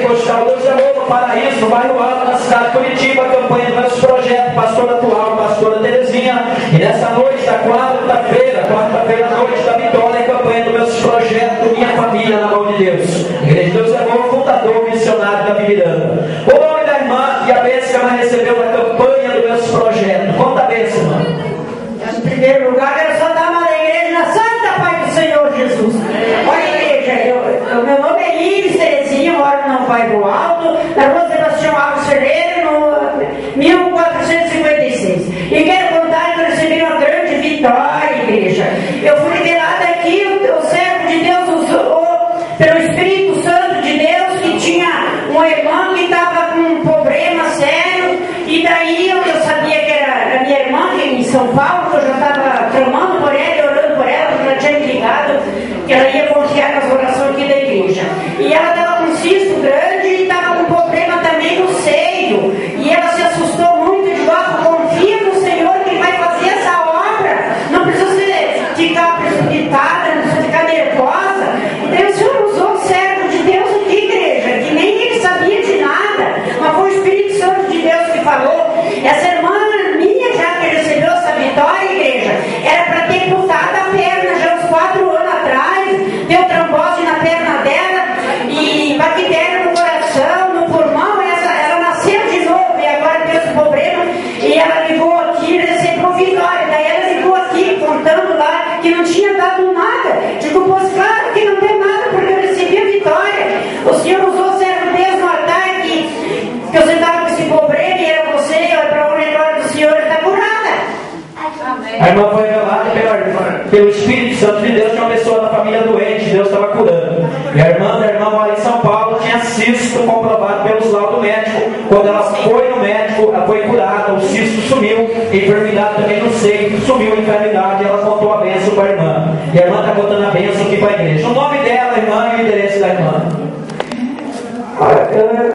Pentecostal Deus é Amor no Paraíso, no bairro Alto, na cidade de Curitiba, a campanha do nosso projeto, pastora atual, pastora Terezinha. E nessa noite da quarta-feira à noite da vitória, a campanha do nosso projeto Minha Família na Mão de Deus. Igreja de Deus é Amor, fundador, missionário da Miranda. O nome da irmã e a bênção que ela recebeu na campanha do nosso projeto. Conta a bênção, irmã. Em primeiro lugar, quero só dar uma da igreja na Santa Pai do Senhor Jesus. Olha, igreja, meu nome é Iris Terezinha, moro no bairro Alto, na rua Sebastião Alves Ferreira, no 1456. E quero contar que eu recebi uma grande vitória, igreja. Eu fui liberada aqui, o servo de Deus usou pelo Espírito Santo de Deus, que tinha um irmão que estava com um problema sério, e daí eu sabia que era a minha irmã, que em São Paulo, que eu já estava clamando por ela e orando por ela, porque ela tinha me ligado que ela ia confiar nas orações aqui da igreja. E ela estava com um cisto grande e estava com problema também no seio. E ela se assustou muito e disse: confia no Senhor que Ele vai fazer essa obra. Não precisa ficar precipitada, não precisa ficar nervosa. Então o Senhor usou o servo de Deus aqui, igreja, que nem ele sabia de nada, mas foi o Espírito Santo de Deus que falou. Essa irmã minha, já que recebeu essa vitória, igreja, era para ter amputado a perna já uns 4 anos atrás, deu trombose na perna dela e bactéria no coração, no pulmão. Ela nasceu de novo e agora tem esse problema, e ela ligou aqui e recebeu vitória. Daí ela ligou aqui contando lá que não tinha dado nada. Digo: pois claro que não deu nada, porque eu recebi a vitória. O Senhor usou o servo mesmo ataque que você estava com esse problema e era você, olha para o redor do Senhor, está curada. Amém. A irmã foi revelada pelo Espírito Santo de Deus que uma pessoa da família doente, Deus estava curando. E a irmã mora em São Paulo, tinha cisto comprovado pelos laudos médicos. Quando ela foi no médico, ela foi curada, o cisto sumiu, a enfermidade também no seio, sumiu a enfermidade, e ela contou a bênção para a irmã. E a irmã está contando a bênção aqui para a igreja. O nome dela, irmã, e o endereço da irmã. Olha,